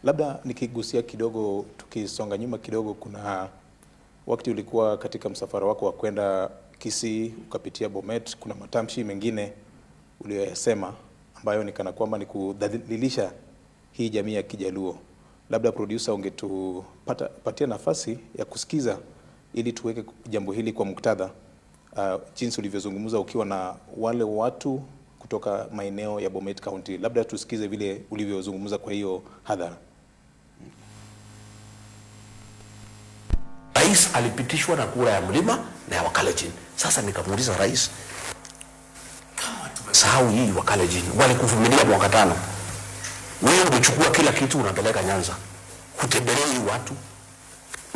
Labda nikigusia kidogo, tukisonga nyuma kidogo, kuna wakati ulikuwa katika msafara wako wa kwenda Kisii ukapitia Bomet, kuna matamshi mengine uliyoyasema ambayo ni kana kwamba ni kudhalilisha hii jamii ya Kijaluo. Labda producer ungetupatia nafasi ya kusikiza ili tuweke jambo hili kwa muktadha, jinsi ulivyozungumza ukiwa na wale watu kutoka maeneo ya Bomet County. Labda tusikize vile ulivyozungumza kwa hiyo hadhara. Rais alipitishwa na kura ya mlima na ya Wakalenjin. Sasa nikamuuliza rais, kama tumesahau hii Wakalenjin walikuvumilia mwaka 5, wewe unachukua kila kitu unapeleka Nyanza, kutembelea hii watu,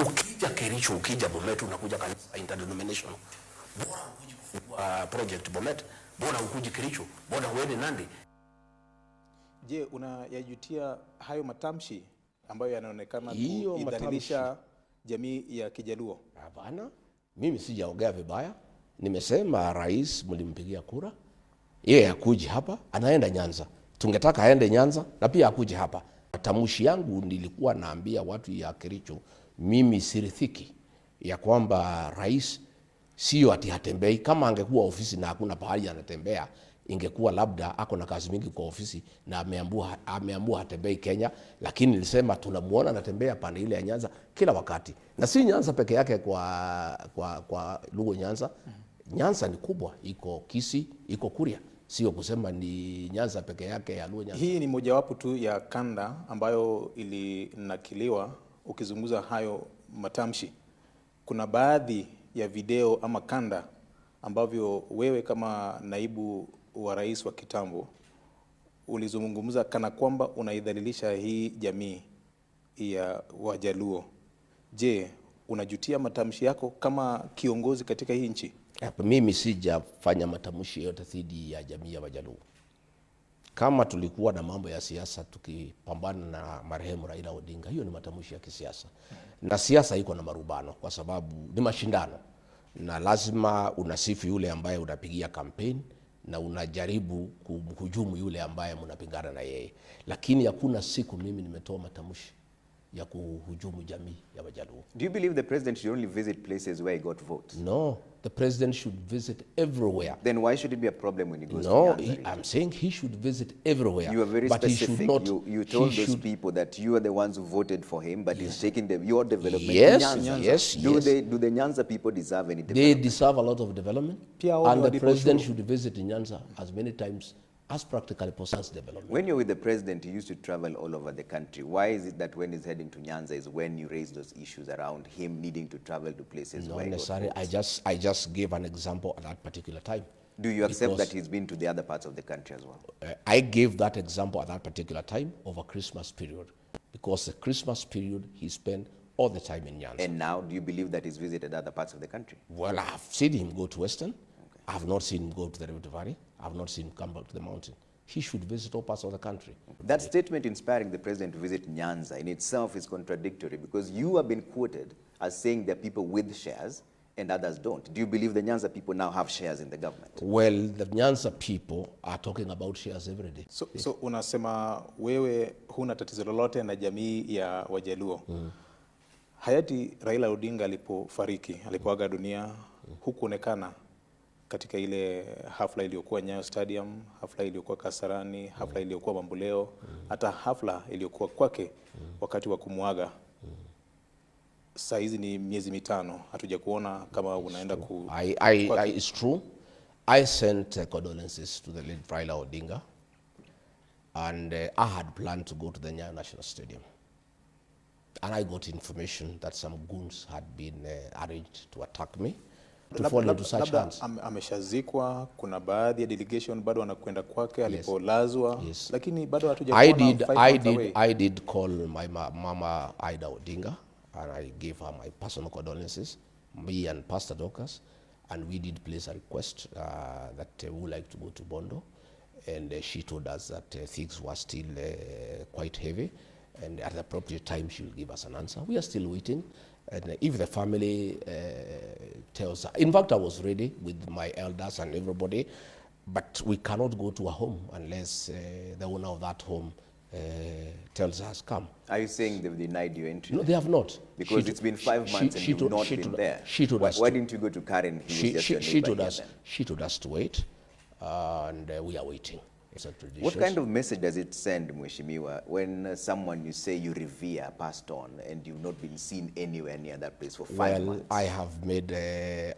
ukija Kericho, ukija Bomet, unakuja kanisa interdenominational, bora ukuje kufungua project Bomet, bora ukuje Kericho, bora uende Nandi. Je, unayajutia hayo matamshi ambayo yanaonekana kudhalilisha jamii ya Kijaluo? Hapana, mimi sijaongea vibaya. Nimesema rais mlimpigia kura, yeye akuje hapa, anaenda Nyanza. Tungetaka aende Nyanza na pia akuje hapa. Matamshi yangu nilikuwa naambia watu ya Kericho, mimi sirithiki ya kwamba rais sio ati hatembei. Kama angekuwa ofisi na hakuna pahali anatembea, ingekuwa labda ako na kazi mingi kwa ofisi na ameamua hatembei Kenya. Lakini nilisema tunamuona anatembea pande ile ya Nyanza kila wakati, na si Nyanza peke yake kwa Luo Nyanza. Nyanza ni kubwa, iko Kisii, iko Kuria, sio kusema ni Nyanza peke yake ya Luo Nyanza. Hii ni mojawapo tu ya kanda ambayo ilinakiliwa ukizungumza hayo matamshi. Kuna baadhi ya video ama kanda ambavyo wewe kama naibu wa rais wa kitambo ulizungumza kana kwamba unaidhalilisha hii jamii ya Wajaluo. Je, unajutia matamshi yako kama kiongozi katika hii nchi? Mimi sijafanya matamshi yote dhidi ya jamii ya Wajaluo. Kama tulikuwa na mambo ya siasa tukipambana na marehemu Raila Odinga, hiyo ni matamshi ya kisiasa. Na siasa iko na marubano kwa sababu ni mashindano, na lazima unasifu yule ambaye unapigia kampeni na unajaribu kumhujumu yule ambaye mnapingana na yeye. Lakini hakuna siku mimi nimetoa matamshi ya kuhujumu jamii ya Wajaluo. Do you believe the president should only visit places where he got votes? No, the president should visit everywhere. Then why should it be a problem when he goes to Nyanza? No, I'm saying he should visit everywhere. You are very but specific. He should not, you told those people that you are the ones who voted for him, but he's taking your development yes, to Nyanza. Yes, do the Nyanza people deserve any development? They deserve a lot of development. And the president should visit Nyanza as many times as practically possess development. When you're with the president, you used to travel all over the country. Why is it that when he's heading to Nyanza is when you raise those issues around him needing to travel to places Not where necessarily. I just gave an example at that particular time. Do you accept that he's been to the other parts of the country as well? I gave that example at that particular time over Christmas period, because the Christmas period he spent all the time in Nyanza. And now, do you believe that he's visited other parts of the country? Well, I've seen him go to Western. Okay. I've not seen him go to the Rift Valley. I've not seen him come back to the mountain. He should visit all parts of the country. That statement inspiring the president to visit Nyanza in itself is contradictory, because you have been quoted as saying there are people with shares and others don't. Do you believe the Nyanza people now have shares in the government? Well, the Nyanza people are talking about shares every day. So unasema wewe huna tatizo lolote na jamii ya Wajaluo. Hayati Raila Odinga alipoaga dunia, hukuonekana katika ile hafla iliyokuwa Nyayo Stadium, hafla iliyokuwa Kasarani, hafla iliyokuwa Mamboleo, hata hafla iliyokuwa kwake wakati wa kumuaga. Saa hizi ni miezi 5, hatuja kuona kama unaenda It's true. I sent condolences to the late Raila Odinga, and I had planned to go to the Nyayo National Stadium. And I got information that some goons had been arranged to attack me. Ameshazikwa, kuna baadhi ya delegation bado wanakwenda kwake alipolazwa, lakini bado hatuja kuona. I did call my mama Ida Odinga, and I gave her my personal condolences, me and Pastor Dorcas, and we did place a request that we would like to go to Bondo, and she told us that things were still quite heavy, and at the appropriate time she will give us an answer. We are still waiting. And if the family tells her, in fact, I was ready with my elders and everybody, but we cannot go to a home unless the owner of that home tells us, come. Are you saying they've denied you entry? No, they have not. Because it's been 5 months and you've not been there. Why didn't you go to Karen? She told us to wait, and we are waiting. It's a tradition. What kind of message does it send, Mheshimiwa, when someone you say you revere passed on and you've not been seen anywhere near that place for 5 months? I have made,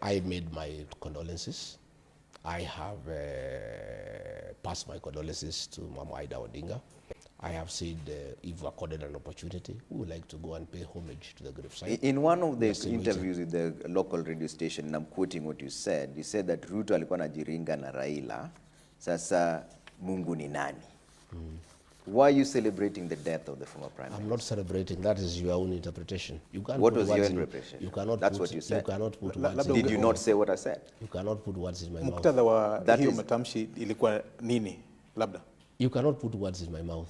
I made my condolences. I have passed my condolences to Mama Ida Odinga. I have said if we're accorded an opportunity, we would like to go and pay homage to the graveside. In one of the interviews with the local radio station, and I'm quoting what you said that Ruto alikuwa anajiringa na Raila, sasa Mungu ni nani? Why are you celebrating the death of the former prime minister? I'm not celebrating. That is your own interpretation. You can't what put was your interpretation? You cannot. That's put, what you said. You cannot put words. Did you not say what I said? You cannot put words in my mouth. Muktadha wa hiyo matamshi ilikuwa nini? Labda. You cannot put words in my mouth.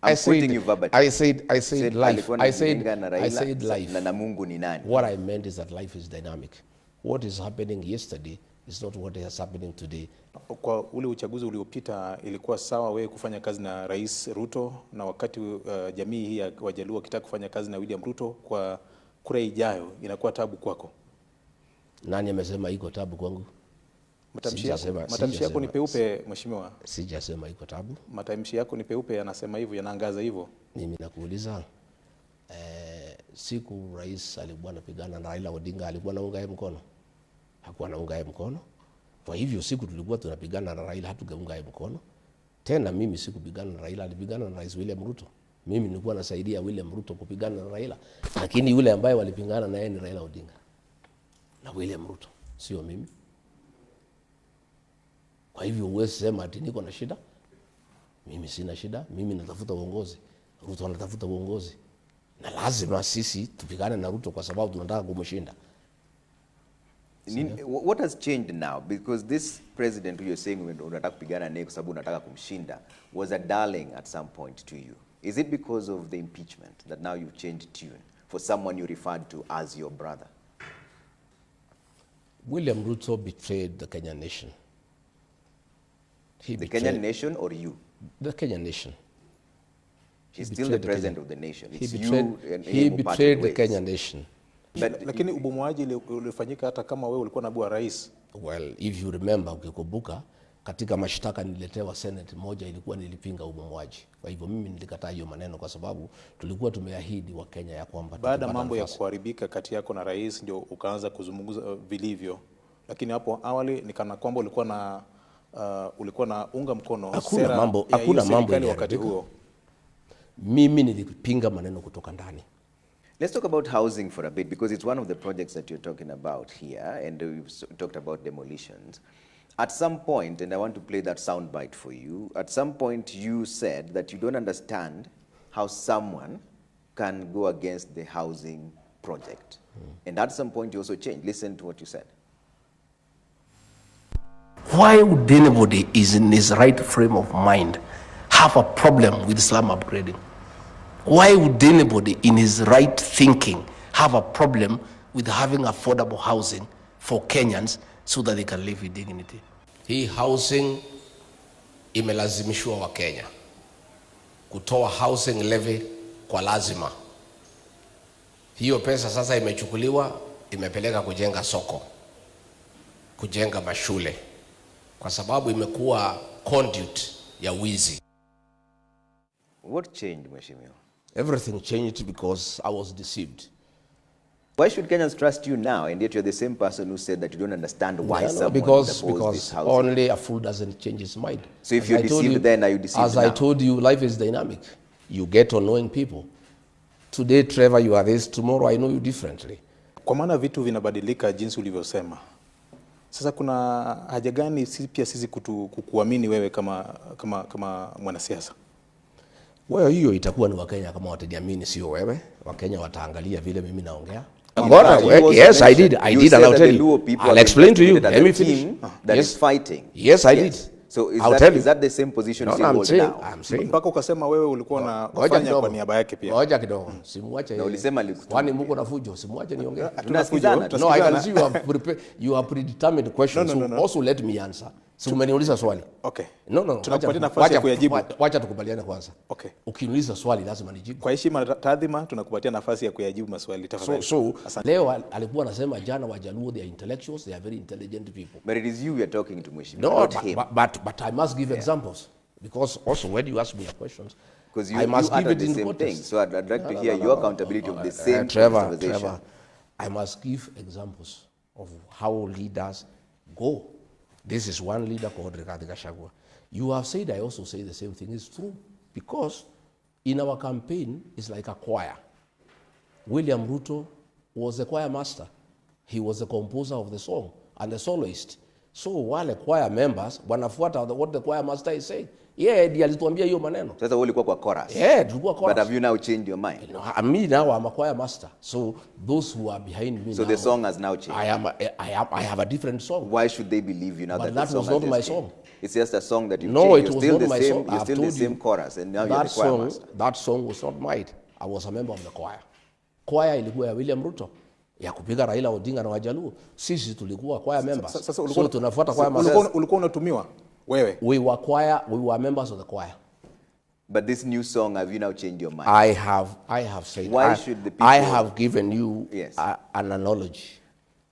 I'm quoting you verbatim. I said life. I said life. Na Mungu ni nani? What I meant is that life is dynamic. What is happening yesterday is not what is happening today. Kwa ule uchaguzi uliopita ilikuwa sawa wewe kufanya kazi na Rais Ruto, na wakati jamii hii ya Wajaluo wakitaka kufanya kazi na William Ruto, kwa kura ijayo inakuwa tabu kwako? Nani amesema iko tabu kwangu? Matamshi yako ni peupe, Mheshimiwa. Sijasema iko tabu. Matamshi yako ni peupe, yanasema hivyo, yanaangaza hivyo. Mimi nakuuliza, siku rais alikuwa anapigana na Raila Odinga, alikuwa anaunga yeye mkono? Hakuwa anaunga yeye mkono. Kwa hivyo siku tulikuwa tunapigana na Raila, hatugeunga yeye mkono. Tena mimi sikupigana na Raila, alipigana na Rais William Ruto. Mimi nilikuwa nasaidia William Ruto kupigana na Raila, lakini yule ambaye walipingana na yeye ni Raila Odinga na William Ruto, sio mimi. Kwa hivyo huwezi sema ati niko na shida. Mimi sina shida, mimi natafuta uongozi. Ruto anatafuta uongozi. Na lazima sisi tupigane na Ruto kwa sababu tunataka kumshinda. What has changed now? Because this president who you're saying unataka kupigana naye kwa sababu unataka kumshinda was a darling at some point to you. Is it because of the impeachment that now you've changed tune for someone you referred to as your brother? William Ruto betrayed the Kenyan nation. The Kenyan nation or you? The Kenyan nation. He's still the president of the nation. It's he betrayed the Kenyan nation. Lakini ubomoaji ulifanyika hata kama wewe ulikuwa naibu wa rais. Well, if you remember, ukikumbuka, katika mashtaka niletewa Senate moja ilikuwa nilipinga ubomoaji. Kwa hivyo mimi nilikataa hiyo maneno kwa sababu tulikuwa tumeahidi wa Kenya ya kwamba baada mambo ya kuharibika kati yako na rais ndio ukaanza kuzungumza vilivyo. Lakini hapo awali ni kana kwamba ulikuwa na unga mkono sera hakuna mambo wakati huo. Mimi nilipinga maneno kutoka ndani. Let's talk about housing for a bit, because it's one of the projects that you're talking about here, and we've talked about demolitions. At some point, and I want to play that soundbite for you, at some point you said that you don't understand how someone can go against the housing project. And at some point you also changed. Listen to what you said. Why would anybody is in his right frame of mind have a problem with slum upgrading? Why would anybody in his right thinking have a problem with having affordable housing for Kenyans so that they can live with dignity? Hii housing imelazimishwa wa Kenya kutoa housing levy kwa lazima. Hiyo pesa sasa imechukuliwa, imepeleka kujenga soko, kujenga mashule, kwa sababu imekuwa conduit ya wizi. What changed, Mheshimiwa? Everything changed because I was deceived. Why should Kenyans trust you now, and yet you're the same person who said that you don't understand why someone opposed this housing? Only a fool doesn't change his mind. So if you're deceived then, are you deceived now? As I told you, life is dynamic. You get on knowing people. Today, Trevor, you are this. Tomorrow, I know you differently. Kwa maana vitu vinabadilika jinsi ulivyosema. Sasa kuna haja gani sisi kukuamini wewe kama mwanasiasa? Well, hiyo itakuwa ni Wakenya kama wataniamini, sio wewe. Wakenya wataangalia vile mimi naongea. Yes, I did, and I'll tell you. I'll explain to you. Let me finish. That is fighting. Yes, I did. So is that the same position you hold now? I'm saying. Mpaka ukasema wewe ulikuwa na kufanya kwa niaba yake pia. Ngoja kidogo. Simuache. Na ulisema kwani mko na fujo, simuache niongee. Tunasikizana. No, I can see you have predetermined questions, so also let me answer. Si umeniuliza swali. Okay. No. Tunakupatia nafasi ya kuyajibu. Wacha tukubaliane kwanza. Okay. Ukiniuliza swali lazima nijibu. Kwa heshima na taadhima tunakupatia nafasi ya kuyajibu maswali tafadhali. So leo alikuwa anasema jana Wajaluo they are intellectuals, they are very intelligent people. But it is you we are talking to, Mheshimiwa, No, not him. but I must give examples. Because also when you ask me your questions, Because I must give it the in same context. thing. So I'd like to hear your accountability of the same Trevor, conversation. I must give examples of how leaders go. This is one leader called Gachagua. You have said, I also say the same thing. It's true. Because in our campaign, it's like a choir. William Ruto was a choir master. He was the composer of the song and the soloist. So while the choir members, wanafuata what the choir master is saying, ndiye alituambia hiyo maneno. Sasa wewe ulikuwa kwa chorus. Tulikuwa chorus. But have you now changed your mind? Me now, I'm a choir master. So those who are behind me So now, the song has now changed. I have a different song. Why should they believe you now But that the that song was has not just my changed? song. It's just a song that you've No, changed. it You're was still not the my same, song. You're I've still the told same you, chorus, and now you're the choir master. That song was not mine. I was a member of the choir. Choir ilikuwa ya William Ruto, ya kupiga Raila Odinga na Wajaluo. Sisi tulikuwa choir members. So tunafuata choir masters. Ulikuwa unatumiwa wewe? We were members of the choir. But this new song, have you now changed your mind? I have said. Why should the people? I have given you Yes. an analogy.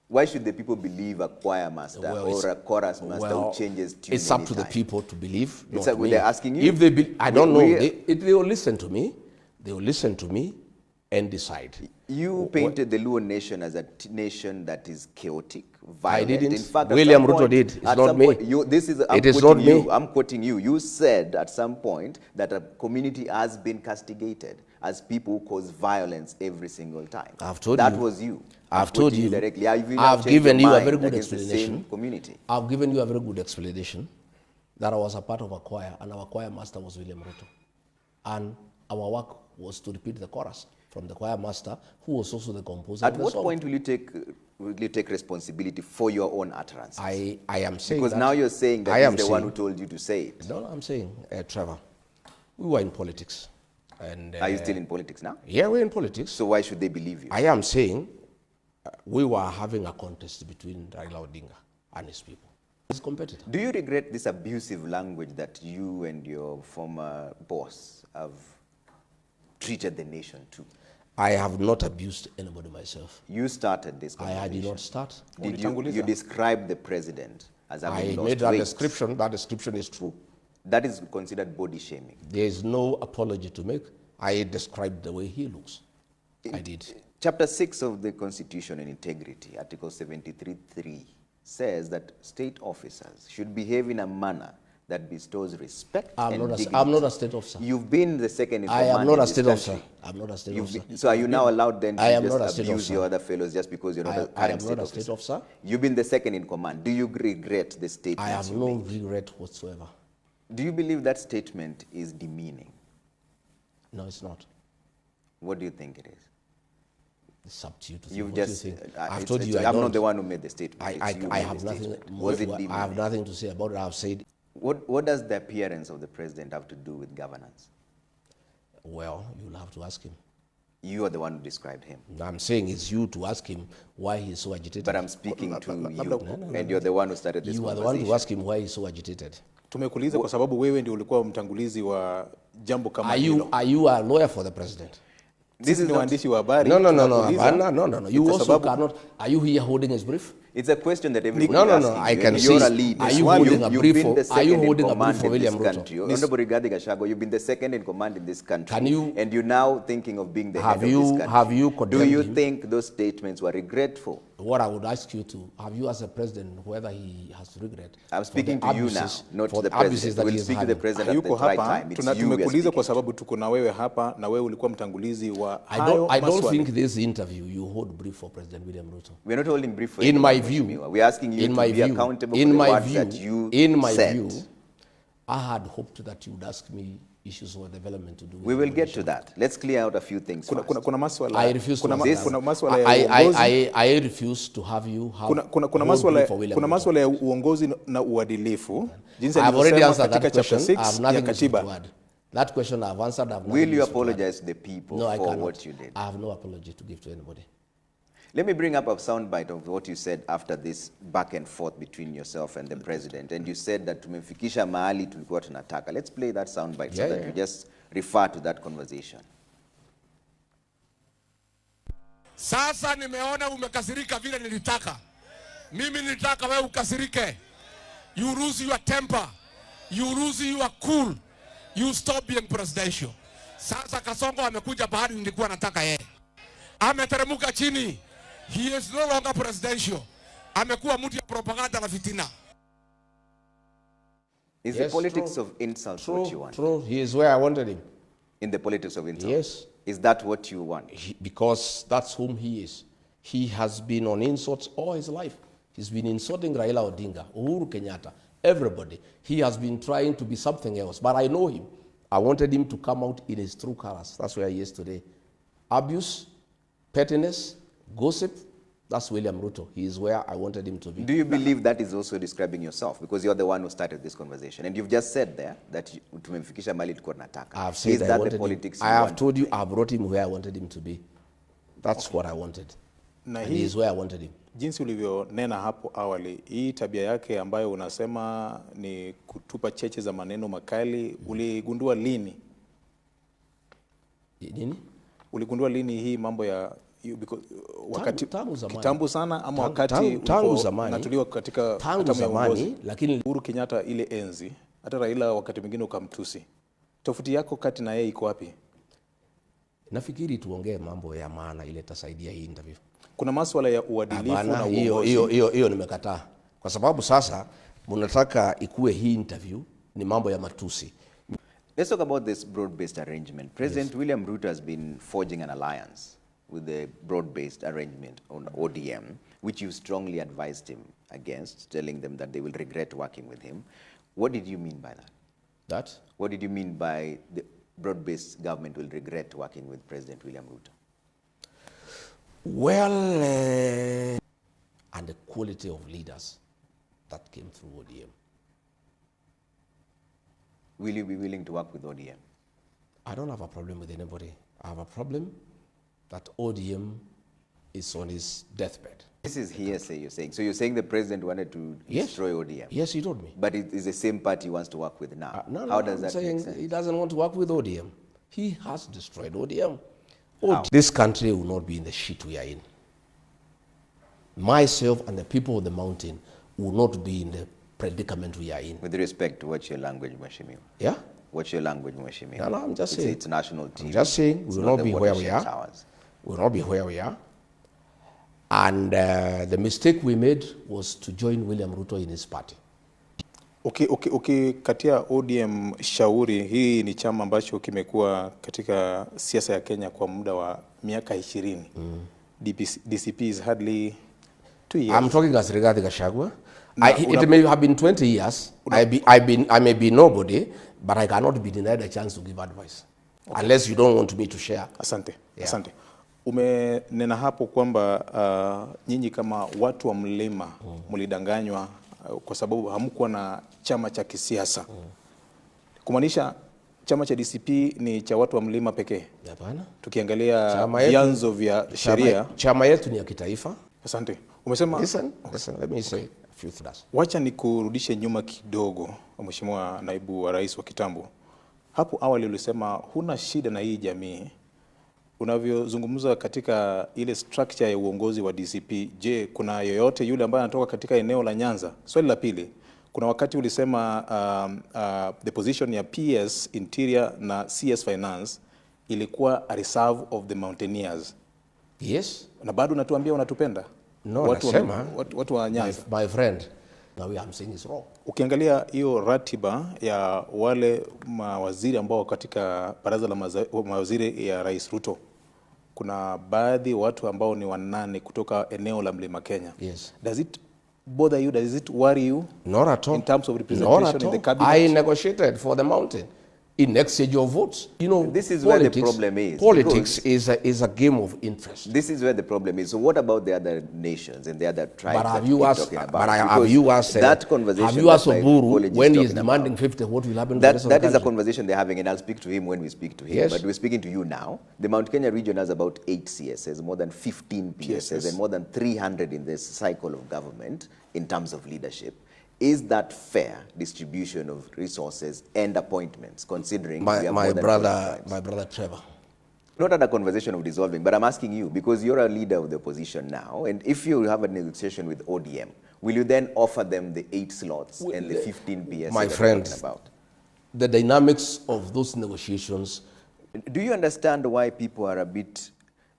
Why should the people believe a choir master or a chorus master who changes tune? It's up to the anytime? people to believe. It's Not like me. they're asking you. If they, I don't know. They will listen to me. They will listen to me and decide. You painted the Luo nation as a nation that is chaotic, violent. I didn't. In fact, at William some Ruto point- did. It's at not some me. point, It is not me. I'm quoting you. You said at some point that a community has been castigated as people who cause violence every single time. I've told that you. was you. I've I'm told quoting you. directly. Have you now I've changed given your you a mind very good against the explanation. same community? I've given you a very good explanation that I was a part of a choir and our choir master was William Ruto. And our work was to repeat the chorus from the choir master, who was also the composer At of the what song. point will you take responsibility for your own utterances? I am saying Because that now you're saying that he's the one who told you to say it. No, I'm saying, Trevor, we were in politics. And, Are you still in politics now? Yeah, we're in politics. So why should they believe you? I am saying we were having a contest between Raila Odinga and his people. His competitor. Do you regret this abusive language that you and your former boss have treated the nation to? I have not abused anybody myself. You started this I conversation. did not start. Did you describe the president as having I lost made that weight? description. That description is true. That is considered body shaming. There is no apology to make. I described the way he looks. I did. Chapter 6 of the Constitution and Integrity, Article 73(3), says that state officers should behave in a manner that bestows respect and dignity. I'm not a state officer. You've been the second in I command am not in a this state country. officer. I'm not a state officer. So are you now allowed then to I am not a just state abuse officer. your other fellows just because you're not a I am current not a state officer. You've been the second in command. Do you regret the statement? I have no regret whatsoever. Do you believe that statement is demeaning? No, it's not. What do you think it is? It's up to you to You've think. just, What do you think? it's- I've told you I'm I not the don't. one who made the statement. I It's you I made have the nothing. statement. Was it I have demeaning? nothing to say about it. I've said. What does the appearance of the president have to do with governance? Well, you'll have to ask him. You are the one who described him. I'm saying it's you to ask him why he's so agitated. But I'm speaking to you, and you're the one who started this You are the conversation. one to ask him why he's so agitated. Tumekuuliza kwa sababu wewe ndio ulikuwa mtangulizi wa jambo kama Are hilo. you a lawyer for the president? This is waandishi wa habari. No. tunakuuliza. No. You Kwa also sababu- cannot. Are you here holding his brief? It's a question that everybody No. is asking I you, can and you're see. a leader. Are you One, holding a you've brief been for- the are second you in holding a command brief for in this William Ruto? country. Honorable Rigathi Gachagua, you've been the second in command in this country. Can you- and you're now thinking of being the Have head of you- this country. have you Do condemned you him? think those statements were regretful? What I would ask you to have you as a president whether he has regret. I'm for speaking the to you now, abuses- not for to the abuses president. that We'll he is speak to the having. president at Hayuko the right hapa. time. It's you we are Tumekuuliza kwa speaking. sababu tuko na wewe hapa na wewe ulikuwa mtangulizi wa I hayo don't maswali. think this interview you hold brief for President William Ruto. We're not holding brief for In anyone, my view, Mheshimiwa. We're asking you in to my be view, accountable in for the my words view, that you in my said. view, I had hoped that you would ask me issues of development to do with We will get to immigration. that. Let's clear out a few things Kuna, first. kuna, kuna maswala I refuse kuna, to ma- answer kuna that. maswala ya uongozi I refuse to have you have kuna hold maswala brief for William kuna Ruto. maswala ya uongozi na uadilifu jinsi I've already alivyosema answered katika that question. chapter I have 6 nothing ya to say to katiba. add. That question I've answered. I've Will nothing you to say to add. apologize to the people No, I for cannot. what you did? I have no apology to give to anybody. Let me bring up a soundbite of what you said after this back and forth between yourself and the president. And you said that tumefikisha mahali tulikuwa tunataka. Let's play that soundbite so that you just refer to that conversation. Sasa nimeona umekasirika vile nilitaka. Mimi nilitaka wewe ukasirike. You lose your temper. You lose your cool. You stop being presidential. Sasa Kasongo amekuja bahari nilikuwa nataka yeye. Ameteremuka chini. He is no longer presidential. Amekuwa mtu ya propaganda na fitina. Is the politics of insult what you want? True. He is where I wanted him. In the politics of insult? Yes. Is that what you want? Because that's whom he is. He has been on insults all his life. He's been insulting Raila Odinga, Uhuru Kenyatta, everybody. He has been trying to be something else. But I know him. I wanted him to come out in his true colors. That's where he is today. Abuse, pettiness, gossip, that's William Ruto. He is where I wanted him to be. Do you believe that is also describing yourself? Because you're the one who started this conversation. And you've just said there that tumemfikisha mahali tulikuwa tunataka. I have said is that the politics I have told you I brought him where I wanted him to be. That's what I wanted. Na and he is where I wanted him. Jinsi ulivyonena hapo awali, hii tabia yake ambayo unasema ni kutupa cheche za maneno makali, uligundua lini? Nini? Uligundua lini hii mambo ya wakati tangu zamani. Kitambo sana ama wakati tangu zamani natuliwa katika tangu zamani, lakini Uhuru Kenyatta ile enzi, hata Raila wakati mwingine ukamtusi. Tofauti yako kati na yeye iko wapi? Nafikiri tuongee mambo ya maana ile tasaidia hii interview. Kuna masuala ya uadilifu na uongozi. Hiyo nimekataa. Kwa sababu sasa mnataka ikue hii interview ni mambo ya matusi. Let's talk about this broad-based arrangement. President William Ruto has been forging an alliance with the broad-based arrangement on ODM, which you strongly advised him against, telling them that they will regret working with him. What did you mean by that? That? What did you mean by the broad-based government will regret working with President William Ruto? Well, and the quality of leaders that came through ODM. Will you be willing to work with ODM? I don't have a problem with anybody. I have a problem that ODM is on his deathbed. This is hearsay you're saying. So you're saying the president wanted to destroy ODM? Yes, he told me. But it is the same party he wants to work with now. No, How does I'm that saying make sense? he doesn't want to work with ODM. He has destroyed ODM. How? This country will not be in the shit we are in. Myself and the people of the mountain will not be in the predicament we are in. With respect to what's your language, Mheshimiwa? Yeah? What's your language, Mheshimiwa? No, I'm just saying. It's national team. I'm just saying we will not be where we are. Towers. We will not be where we are. And the mistake we made was to join William Ruto in his party. Katia ODM shauri, hii ni chama ambacho kimekuwa katika siasa ya Kenya kwa muda wa miaka 20. DCP is hardly 2 years. I'm talking as regards Gachagua. It may have been 20 years. I may be nobody, but I cannot be denied a chance to give advice. Okay. Unless you don't want me to share. Asante. Yeah. Asante. Umenena hapo kwamba nyinyi kama watu wa mlima mlidanganywa kwa sababu hamkuwa na chama cha kisiasa. Kumaanisha chama cha DCP ni cha watu wa mlima pekee? Hapana. Tukiangalia vyanzo vya sheria. Chama yetu ni ya kitaifa. Asante. Umesema Listen, let me say a few things. Wacha nikurudishe nyuma kidogo, Mheshimiwa Naibu wa Rais wa kitambo. Hapo awali ulisema huna shida na hii jamii. Unavyozungumza katika ile structure ya uongozi wa DCP, je, kuna yoyote yule ambaye anatoka katika eneo la Nyanza? Swali la pili, kuna wakati ulisema the position ya PS Interior na CS Finance ilikuwa a reserve of the mountaineers. Yes. Na bado unatuambia unatupenda? No, watu wa Nyanza. My friend, now I'm saying is wrong. Ukiangalia hiyo ratiba ya wale mawaziri ambao katika baraza la mawaziri ya Rais Ruto, kuna baadhi watu ambao ni 8 kutoka eneo la Mlima Kenya. Yes. Does it bother you? Does it worry you? Not at all. In terms of representation in the cabinet? I negotiated for the mountain. in exchange of votes. You know, This is where the problem is, Politics is a game of interest. This is where the problem is. So what about the other nations and the other tribes But that have we you keep asked? talking about? But have Because you asked? that conversation? Have you asked that my Oburu colleague when he is talking demanding about, 50? What will happen to the rest of that the is a country? conversation they're having, and I'll speak to him when we speak to him. Yes. But we're speaking to you now. The Mount Kenya region has about 8 CSs, more than 15 PSs, and more than 300 in this cycle of government in terms of leadership. Is that fair distribution of resources and appointments, considering we have more than 40 tribes? My brother Trevor. Not at a conversation of dissolving, but I'm asking you, because you're a leader of the opposition now, and if you have a negotiation with ODM, will you then offer them the 8 slots and the 15 PS My that friends, you're talking about? the dynamics of those negotiations. Do you understand why people are a bit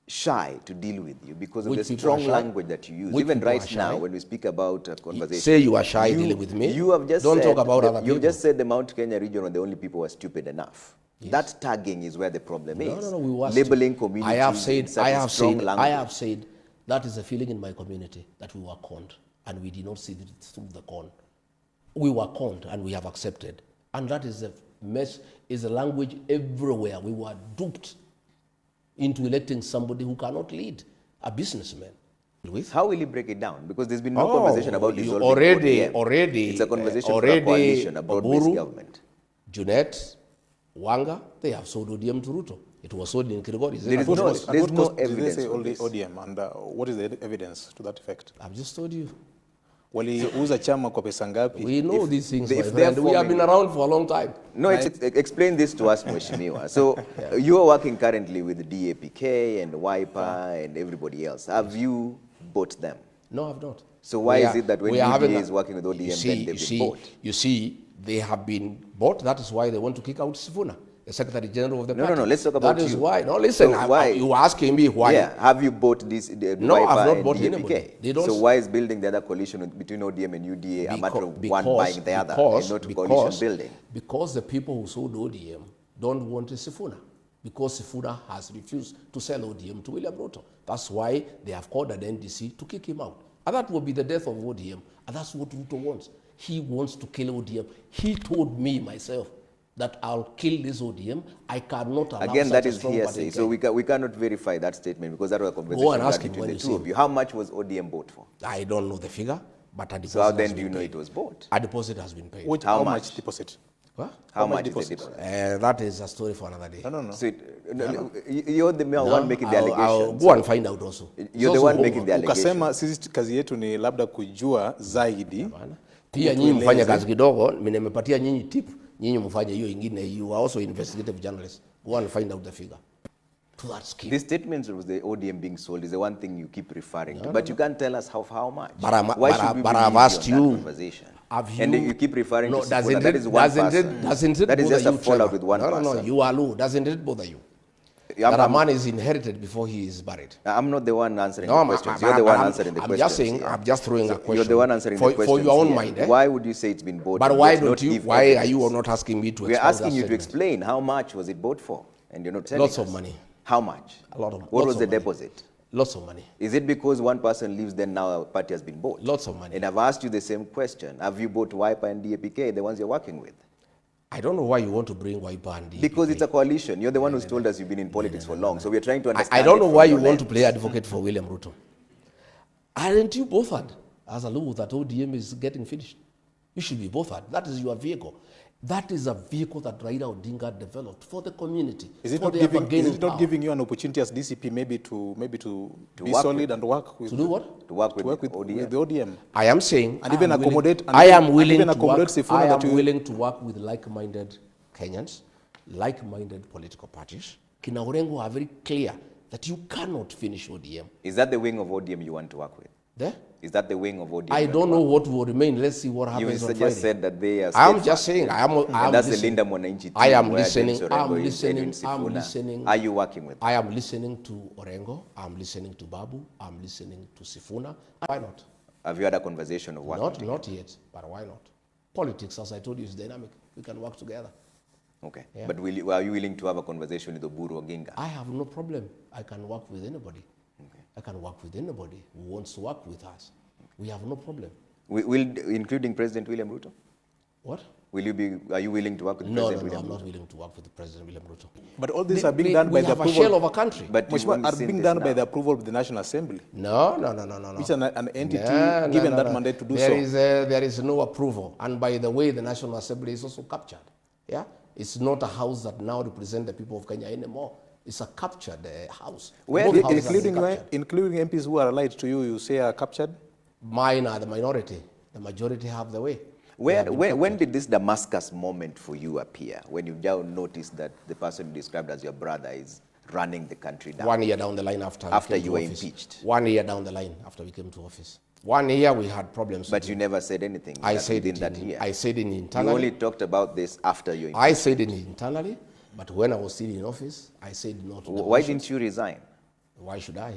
shy to deal with you? Because of Which the people are strong shy? language that you use. Which Even people right are shy? now, when we speak about a conversation. Say you are shy dealing with me. You have just Don't said, talk about other you've people. just said the Mount Kenya region were the only people who are stupid enough. Yes. That tagging is where the problem is. No, we were Labeling stu- communities I have in said, such I a have strong said, language. I have said that is a feeling in my community that we were conned and we did not see it through the con. We were conned and we have accepted. And that is a mess, is a language everywhere. We were duped into electing somebody who cannot lead, a businessman. With. How will you break it down? Because there's been no conversation about you dissolving already, ODM. It's a conversation for a already coalition, a broad-based Oburu, government. Junet, Wanga, they have sold ODM to Ruto. It was sold in Kilgore. There is What no- was- at there's what no cost did they evidence say for only this. ODM, and what is the evidence to that effect? I've just told you. Waliuza chama kwa pesa ngapi? We know these things, my if they're friend. We have been forming- around for a long time. No, explain this to us, Mheshimiwa. So you are working currently with DAPK and Wiper and everybody else. Have you bought them? No, I've not. So why We is it that when we are having UDA a- is working with ODM, you see, then they've been bought? You see, they have been bought. That is why they want to kick out Sifuna, the Secretary General of the No, party. no, let's talk about That is you. why. No, listen, So why- you were asking me why. Yeah, have you bought this No, I've Wiper not and bought DAPK? anybody. They don't- So why is building the other coalition between ODM and UDA a matter of one buying the other and not coalition building? Because the people who sold ODM don't want a Sifuna. Because Sifuna has refused to sell ODM to William Ruto. That's why they have called an NDC to kick him out. And that will be the death of ODM. And that's what Ruto wants. He wants to kill ODM. He told me myself that I'll kill this ODM. I cannot allow Again, such that a is strong hearsay. party So again. we cannot verify that statement because that was a Go and conversation ask him between when the you two see of him. you. How much was ODM bought for? I don't know the figure, but a deposit So how has then been do you know paid. it was bought? A deposit has been paid. Which, How how much? much deposit? What? How much much is the deposit? deposit? That is a story for another day. No. So you're the one making the I'll allegations. go and find out also. You're It's the also one making the homework. Ukasema sisi kazi yetu ni labda kujua zaidi. Bana. Pia nyinyi mfanye kazi kidogo, mimi nimepatia nyinyi tip, nyinyi mfanye hiyo ingine. You are also investigative journalists. Go and find out the figure. To that scheme. The statements of the ODM being sold is the one thing you keep referring to, but you can't tell us how much. But I'm- Why but should I- we but believe I've asked you on that you, conversation? have And you- you keep referring No, to doesn't Sifuna. That it- is one doesn't person. it- doesn't it That is bother just a you, fallout Trevor? with one No, person. you are low. Doesn't it bother you? I'm- That a I'm- man is inherited before he is buried. I'm not the one answering No, the I'm- questions. I'm- You're the one I'm- answering the I'm questions. just saying, here. I'm just throwing a question. You're the one answering for, the questions. for your own here. mind. Eh? Why would you say it's been bought? But and why yet don't not you? give Why are you evidence? not asking me to? We're expound asking that you to statement? explain how much was it bought for, and you're not telling Lots us. of money. How much? A lot of. What lots was of the money. deposit? Lots of money. Is it because one person leaves, then now a party has been bought? Lots of money. And I've asked you the same question. Have you bought Wiper and DAPK, the ones you're working with? I don't know why you want to bring Wiper and DPK. Because it's a coalition. You're the one who's told us you've been in politics for long. So we're trying to understand. I don't it know from why your you want to lens. play advocate for William Ruto. Aren't you bothered as a law that ODM is getting finished? You should be bothered. That is your vehicle. That is a vehicle that Raila Odinga developed for the community. Is it for not the giving? ever-gaining Is it not power. giving you an opportunity as DCP maybe to be work solid with- and work with To do what? To work with with ODM. the ODM? I am saying, And even accommodate- and I even- am and willing even to accommodate work. Sifuna I am that you- willing to work with like-minded Kenyans, like-minded political parties. Kina Orengo are very clear that you cannot finish ODM. Is that the wing of ODM you want to work with? There, Is that the wing of ODM? I you want don't to know work what will remain. Let's see what with? happens You on just Friday. said that they are I'm steadfast. just saying. I'm And that's the listening. Linda Mwananchi team. I am where listening. James I'm Orengo is Edwin listening. I'm Sifuna. listening. Are you working with them? I am listening to Orengo. I'm listening to Babu. I'm listening to Sifuna. Why not? Have you had a conversation of working together? Not yet, but why not? Politics, as I told you, is dynamic. We can work together. Okay. Yeah. But are you willing to have a conversation with Oburu Oginga? I have no problem. I can work with anybody. I can work with anybody who wants to work with us. We have no problem. Including President William Ruto? What? Are you willing to work with No, President no, no, William I'm Ruto? not willing to work with President William Ruto. But all these are being done by We the have a approval. shell of a country. But you've Mheshimiwa, only are seen being this done by now. the approval of the National Assembly, No. which is an entity No, given no, that no. mandate to do There so. There is no approval. And by the way, the National Assembly is also captured. Yeah? It's not a house that now represents the people of Kenya anymore. It's a captured house. Where- Both houses have been Including, captured. including MPs who are allied to you, you say are captured? Mine are the minority. The majority have the way. They When have been captured. did this Damascus moment for you appear? When you now noticed that the person you described as your brother is running the country down? 1 year down the line after After we came you to were office. impeached. 1 year down the line after we came to office. 1 year we had problems. But with you him. never said anything I that said within it that in, year. I said it You internally. only talked about this after you I said it internally, but when I was still in office, I said not. to the Why motions. didn't you resign? Why should I?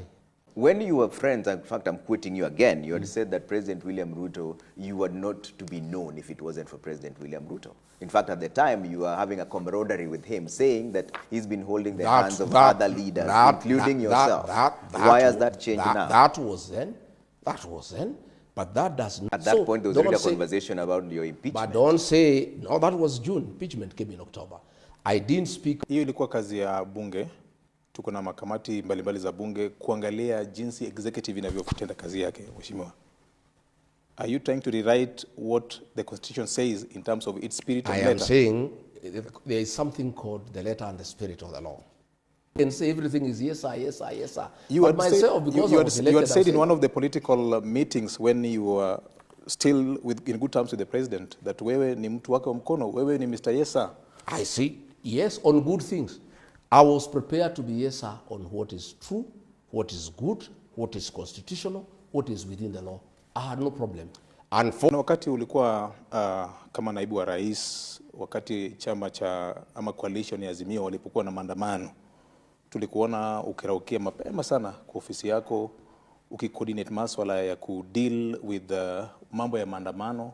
When you were friends, in fact, I'm quoting you again, you had said that President William Ruto, you were not to be known if it wasn't for President William Ruto. In fact, at the time, you were having a camaraderie with him, saying that he's been holding the hands of other leaders, including yourself. Why has that changed now? That was then. That was then. But that does not. At that point, there was don't already a say- conversation about your But impeachment. don't say, no, that was June. Impeachment came in October. I didn't speak. Hiyo ilikuwa kazi ya bunge. Tuko na makamati mbalimbali za bunge kuangalia jinsi executive inavyotenda kazi yake, Mheshimiwa. Are you trying to rewrite what the constitution says in terms of its spirit and I letter? am saying there is something called the letter and the spirit of the law. You can say everything is yes, sir, yes, sir, yes, sir. You But had myself, said, because you I had, was you elected, had said I'm in one saying- of the political meetings when you were still in good terms with the president that wewe ni mtu wake wa mkono, wewe ni Mr. Yes, sir. I say yes on good things. I was prepared to be yes, sir, on what is true, what is good, what is constitutional, what is within the law. I had no problem. And for Na wakati ulikuwa kama naibu wa rais, wakati chama cha ama coalition ya Azimio walipokuwa na maandamano, tulikuona ukiraukia mapema sana kwa ofisi yako ukicoordinate masuala ya kudeal with mambo ya maandamano,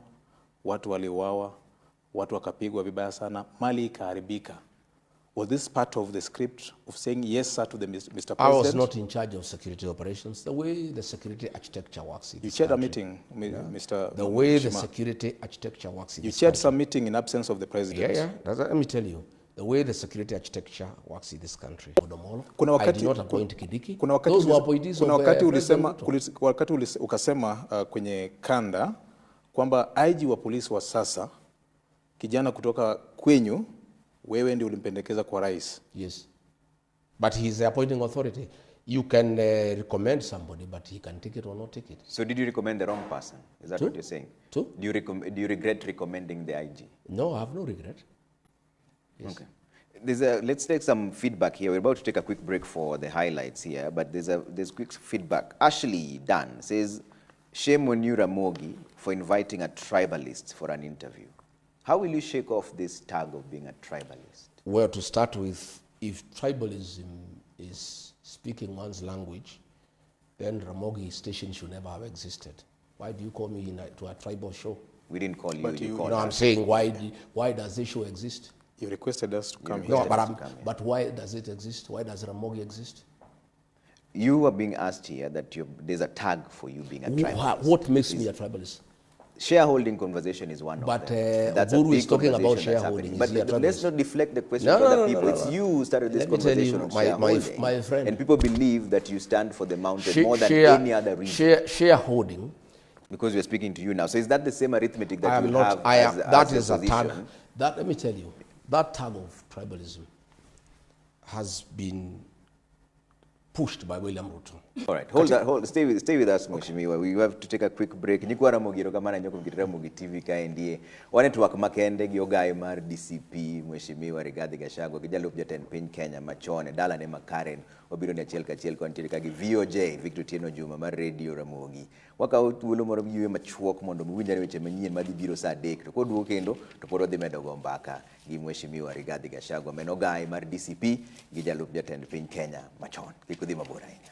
watu waliuawa, watu wakapigwa vibaya sana, mali ikaharibika. Was this part of the script of saying yes, sir, to the Mr. President? I was not in charge of security operations. The way the security architecture works in You this chaired a country. meeting, Mr. The way the Shima. security architecture works in You this chaired country. some meeting in absence of the president. Let me tell you, the way the security architecture works in this country. Kuna I wakati, did not appoint Kidiki. kuna wakati, Those were ulis- appointees kuna of, wakati President ulisema, Ruto. wakati ukasema kwenye kanda kwamba IG wa polisi wa sasa kijana kutoka kwenyu wewe ndio ulimpendekeza kwa rais. Yes. But he's the appointing authority. You can recommend somebody, but he can take it or not take it. So did you recommend the wrong person? Is that True. what you're saying? True. Do you regret recommending the IG? No, I have no regret. Yes. Okay. Let's take some feedback here. We're about to take a quick break for the highlights here, but there's quick feedback. Ashley Dan says, shame on you, Ramogi, for inviting a tribalist for an interview. How will you shake off this tag of being a tribalist? Well, to start with, if tribalism is speaking one's language, then Ramogi station should never have existed. Why do you call me to a tribal show? We didn't call you, But you you- called No, I'm us. saying why does this show exist? You requested us to come You here. No, requested but, us to come here. but why does it exist? Why does Ramogi exist? You are being asked here that there's a tag for you being a tribalist. What makes me a tribalist? Shareholding conversation is one But, of them. Guru big is talking about conversation that's shareholding. happening. Is he a But let's tribalist? not deflect the question No, to no, other no, no, people. no, It's no. you who started this Let me tell you, conversation on my shareholding. friend. And people believe that you stand for the mountain more than any other reason. Shareholding. Because we're speaking to you now. So is that the same arithmetic that I am you not. have I am. as That your is a tag. position? That let me tell you, that tag of tribalism has been pushed by William Ruto. All right, stay with us, Mheshimiwa. We have to take a quick break. Nyikwa Ramogiro kamana nyoko mkitira Mugi TV kaendie. Network makende gyogai mar DCP Mheshimiwa Rigathi Gachagua kijalo pjaten piny Kenya machone dala ne makaren obiro ne achiel kachiel kontiere kagi VOJ Victor Tieno Juma mar Radio Ramogi. Wakawo thuolo moro yue machuok mondo muwinjare weche manyien madhi biro saa 3 to koduogo kendo to pod odhi medo go mbaka gi Mheshimiwa Rigathi Gachagua menogai mar DCP gi jalup jatend piny Kenya machon. Kik udhi mabor ahinya.